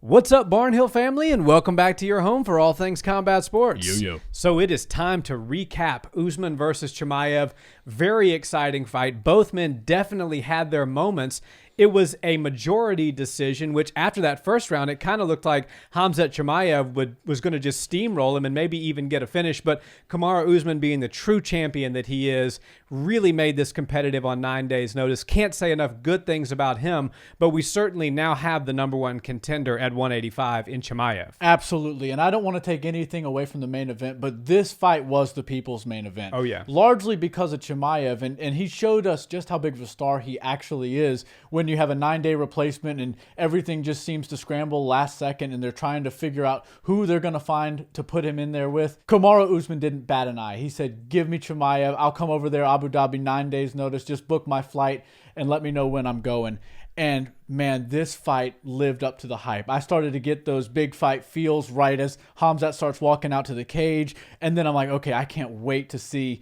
What's up, Barnhill family, and welcome back to your home for all things combat sports. Yo-yo. So it is time to recap Usman versus Chimaev. Very exciting fight. Both men definitely had their moments. It was a majority decision, which after that first round, it kind of looked like Khamzat Chimaev was going to just steamroll him and maybe even get a finish. But Kamaru Usman, being the true champion that he is, really made this competitive on 9 days' notice. Can't say enough good things about him, but we certainly now have the number one contender at 185 in Chimaev. Absolutely, and I don't want to take anything away from the main event, but this fight was the people's main event. Oh, yeah. Largely because of Chimaev, and he showed us just how big of a star he actually is when you have a 9-day replacement and everything just seems to scramble last second and they're trying to figure out who they're going to find to put him in there with. Kamaru Usman didn't bat an eye. He said, give me Chimaev. I'll come over there, Abu Dhabi, 9 days notice. Just book my flight and let me know when I'm going. And man, this fight lived up to the hype. I started to get those big fight feels right as Khamzat starts walking out to the cage. And then I'm like, okay, I can't wait to see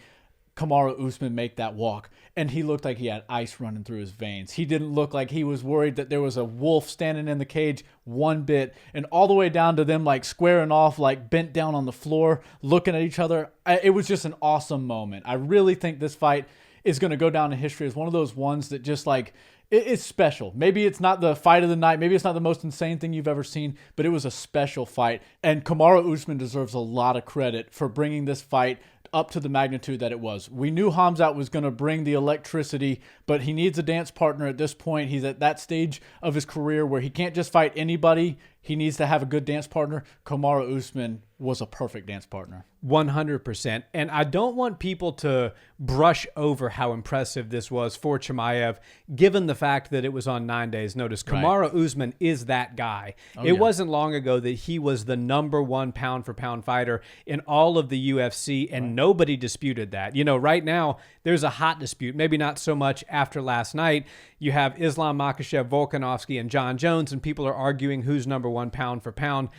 Kamaru Usman make that walk. And he looked like he had ice running through his veins. He didn't look like he was worried that there was a wolf standing in the cage one bit. And all the way down to them like squaring off, like bent down on the floor, looking at each other. It was just an awesome moment. I really think this fight is going to go down in history as one of those ones that just like, it's special. Maybe it's not the fight of the night. Maybe it's not the most insane thing you've ever seen, but it was a special fight. And Kamaru Usman deserves a lot of credit for bringing this fight up to the magnitude that it was. We knew Khamzat was going to bring the electricity, but he needs a dance partner at this point. He's at that stage of his career where he can't just fight anybody. He needs to have a good dance partner. Kamaru Usman was a perfect dance partner. 100%. And I don't want people to brush over how impressive this was for Chimaev, given the fact that it was on 9 days' notice. Kamaru Usman is that guy. It wasn't long ago that he was the number one pound-for-pound fighter in all of the UFC, and nobody disputed that. You know, right now, there's a hot dispute, maybe not so much after last night. You have Islam Makhachev, Volkanovski, and John Jones, and people are arguing who's number one pound for pound.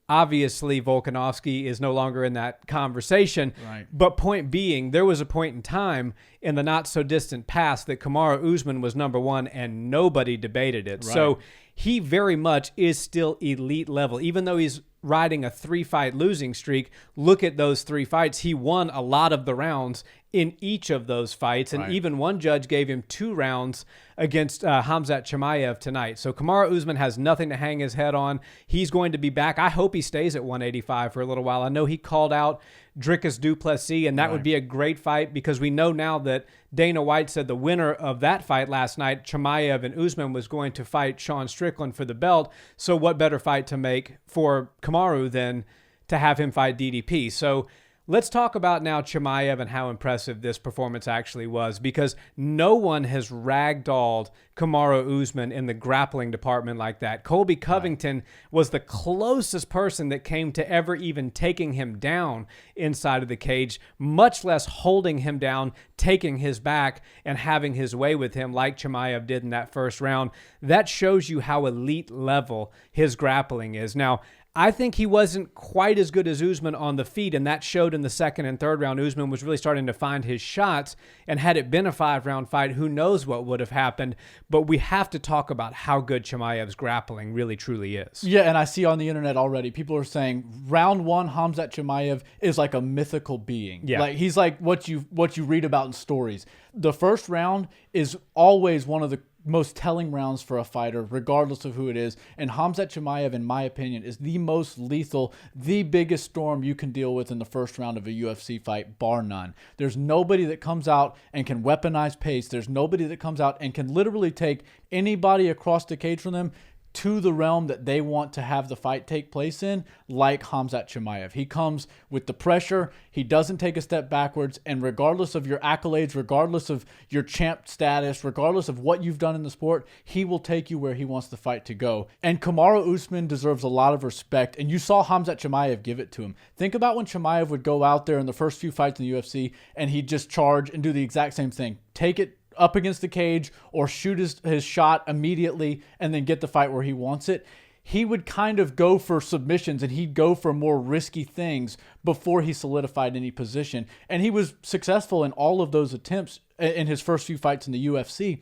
Obviously, Volkanovski is no longer in that conversation. Right. But point being, there was a point in time in the not-so-distant past that Kamaru Usman was number one and nobody debated it. Right. So he very much is still elite level. Even though he's riding a 3-fight losing streak, look at those 3 fights. He won a lot of the rounds in each of those fights, and even one judge gave him 2 rounds against Khamzat Chimaev tonight. So Kamaru Usman has nothing to hang his head on. He's going to be back. I hope he stays at 185 for a little while. I know he called out Dricus du Plessis, and that would be a great fight because we know now that Dana White said the winner of that fight last night, Chimaev and Usman, was going to fight Sean Strickland for the belt. So what better fight to make for Kamaru than to have him fight DDP? So let's talk about now Chimaev and how impressive this performance actually was, because no one has ragdolled Kamaru Usman in the grappling department like that. Colby Covington was the closest person that came to ever even taking him down inside of the cage, much less holding him down, taking his back, and having his way with him like Chimaev did in that first round. That shows you how elite level his grappling is. Now, I think he wasn't quite as good as Usman on the feet, and that showed in the second and third round. Usman was really starting to find his shots, and had it been a 5-round fight, who knows what would have happened. But we have to talk about how good Chimaev's grappling really truly is. Yeah, and I see on the internet already, people are saying round 1, Khamzat Chimaev is like a mythical being. Yeah. Like he's like what you read about in stories. The first round is always one of the most telling rounds for a fighter, regardless of who it is. And Khamzat Chimaev, in my opinion, is the most lethal, the biggest storm you can deal with in the first round of a UFC fight, bar none. There's nobody that comes out and can weaponize pace. There's nobody that comes out and can literally take anybody across the cage from them to the realm that they want to have the fight take place in, like Khamzat Chimaev. He comes with the pressure. He doesn't take a step backwards. And regardless of your accolades, regardless of your champ status, regardless of what you've done in the sport, he will take you where he wants the fight to go. And Kamaru Usman deserves a lot of respect. And you saw Khamzat Chimaev give it to him. Think about when Chimaev would go out there in the first few fights in the UFC and he'd just charge and do the exact same thing. Take it up against the cage or shoot his shot immediately and then get the fight where he wants it. He would kind of go for submissions and he'd go for more risky things before he solidified any position. And he was successful in all of those attempts in his first few fights in the UFC.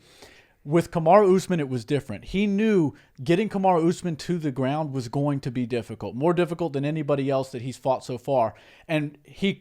With Kamaru Usman, it was different. He knew getting Kamaru Usman to the ground was going to be difficult, more difficult than anybody else that he's fought so far. And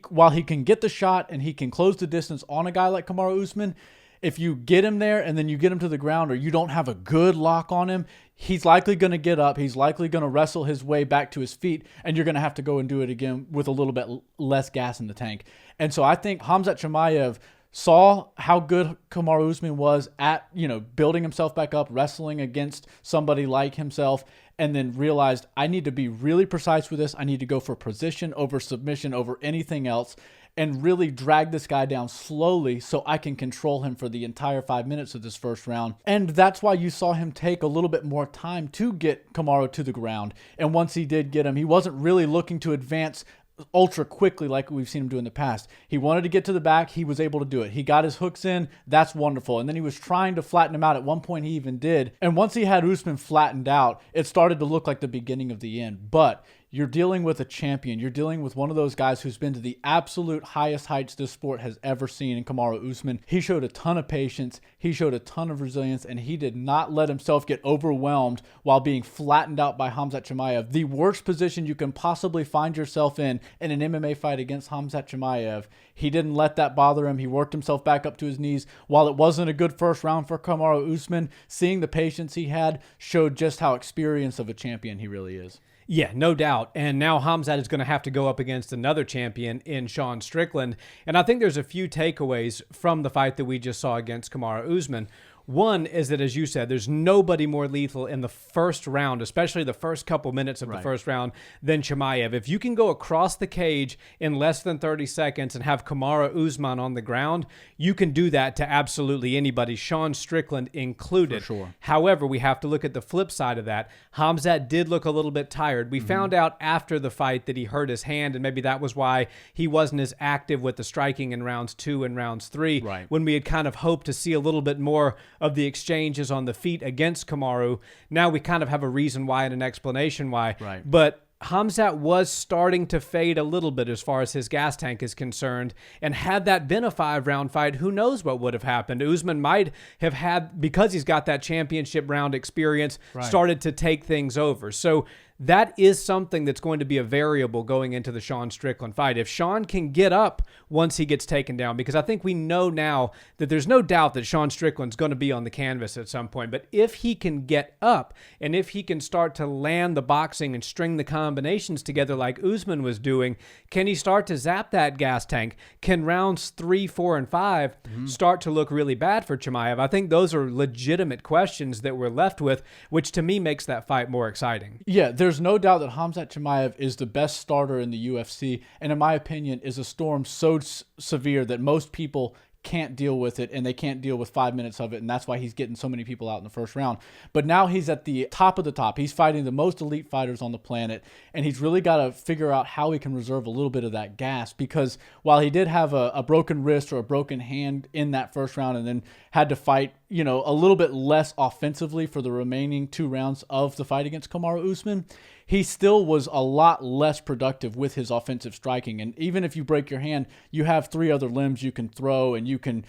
while he can get the shot and he can close the distance on a guy like Kamaru Usman, if you get him there and then you get him to the ground or you don't have a good lock on him, he's likely going to get up. He's likely going to wrestle his way back to his feet, and you're going to have to go and do it again with a little bit less gas in the tank. And so I think Khamzat Chimaev saw how good Kamaru Usman was at, building himself back up, wrestling against somebody like himself, and then realized, I need to be really precise with this. I need to go for position over submission over anything else, and really drag this guy down slowly so I can control him for the entire 5 minutes of this first round. And that's why you saw him take a little bit more time to get Kamaru to the ground. And once he did get him, he wasn't really looking to advance ultra quickly like we've seen him do in the past. He wanted to get to the back. He was able to do it. He got his hooks in. That's wonderful. And then he was trying to flatten him out. At one point, he even did. And once he had Usman flattened out, it started to look like the beginning of the end. But you're dealing with a champion. You're dealing with one of those guys who's been to the absolute highest heights this sport has ever seen in Kamaru Usman. He showed a ton of patience. He showed a ton of resilience, and he did not let himself get overwhelmed while being flattened out by Khamzat Chimaev. The worst position you can possibly find yourself in an MMA fight against Khamzat Chimaev. He didn't let that bother him. He worked himself back up to his knees. While it wasn't a good first round for Kamaru Usman, seeing the patience he had showed just how experienced of a champion he really is. Yeah, no doubt. And now Khamzat is going to have to go up against another champion in Sean Strickland. And I think there's a few takeaways from the fight that we just saw against Kamaru Usman. One is that, as you said, there's nobody more lethal in the first round, especially the first couple minutes of the first round, than Chimaev. If you can go across the cage in less than 30 seconds and have Kamaru Usman on the ground, you can do that to absolutely anybody, Sean Strickland included. For sure. However, we have to look at the flip side of that. Khamzat did look a little bit tired. We found out after the fight that he hurt his hand, and maybe that was why he wasn't as active with the striking in rounds 2 and rounds 3, when we had kind of hoped to see a little bit more of the exchanges on the feet against Kamaru. Now we kind of have a reason why and an explanation why. But Khamzat was starting to fade a little bit as far as his gas tank is concerned. And had that been a 5-round fight, who knows what would have happened. Usman might have had, because he's got that championship round experience, started to take things over. So that is something that's going to be a variable going into the Sean Strickland fight. If Sean can get up once he gets taken down, because I think we know now that there's no doubt that Sean Strickland's going to be on the canvas at some point, but if he can get up and if he can start to land the boxing and string the combinations together like Usman was doing, can he start to zap that gas tank? Can rounds 3, 4, and 5 start to look really bad for Chimaev? I think those are legitimate questions that we're left with, which to me makes that fight more exciting. Yeah, there's no doubt that Khamzat Chimaev is the best starter in the UFC, and in my opinion is a storm so severe that most people can't deal with it, and they can't deal with 5 minutes of it, and that's why he's getting so many people out in the first round. But now he's at the top of the top. He's fighting the most elite fighters on the planet, and he's really got to figure out how he can reserve a little bit of that gas, because while he did have a broken wrist or a broken hand in that first round and then had to fight, a little bit less offensively for the remaining 2 rounds of the fight against Kamaru Usman, he still was a lot less productive with his offensive striking. And even if you break your hand, you have 3 other limbs you can throw, and you can,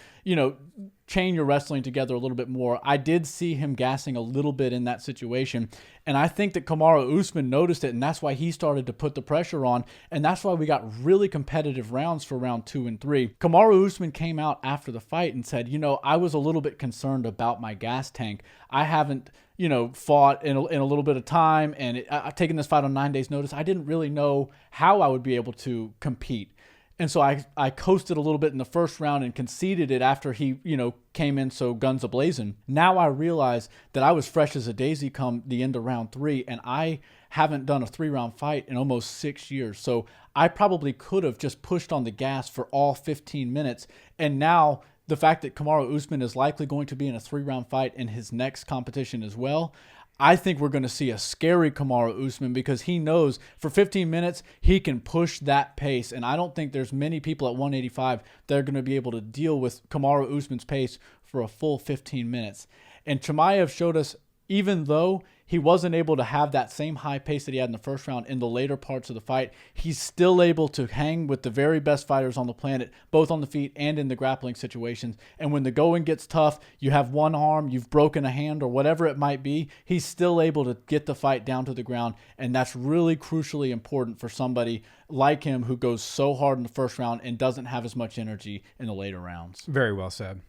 chain your wrestling together a little bit more. I did see him gassing a little bit in that situation, and I think that Kamaru Usman noticed it, and that's why he started to put the pressure on, and that's why we got really competitive rounds for round 2 and 3. Kamaru Usman came out after the fight and said, I was a little bit concerned about my gas tank. I haven't fought in a little bit of time, and I've taken this fight on 9 days notice. I didn't really know how I would be able to compete. And so I coasted a little bit in the first round and conceded it after he, came in so guns a-blazing. Now I realize that I was fresh as a daisy come the end of round 3, and I haven't done a 3-round fight in almost 6 years. So I probably could have just pushed on the gas for all 15 minutes. And now the fact that Kamaru Usman is likely going to be in a 3-round fight in his next competition as well, I think we're going to see a scary Kamaru Usman, because he knows for 15 minutes he can push that pace. And I don't think there's many people at 185 that are going to be able to deal with Kamaru Usman's pace for a full 15 minutes. And Chimaev showed us, even though he wasn't able to have that same high pace that he had in the first round in the later parts of the fight. He's still able to hang with the very best fighters on the planet, both on the feet and in the grappling situations. And when the going gets tough, you have one arm, you've broken a hand or whatever it might be, he's still able to get the fight down to the ground. And that's really crucially important for somebody like him who goes so hard in the first round and doesn't have as much energy in the later rounds. Very well said.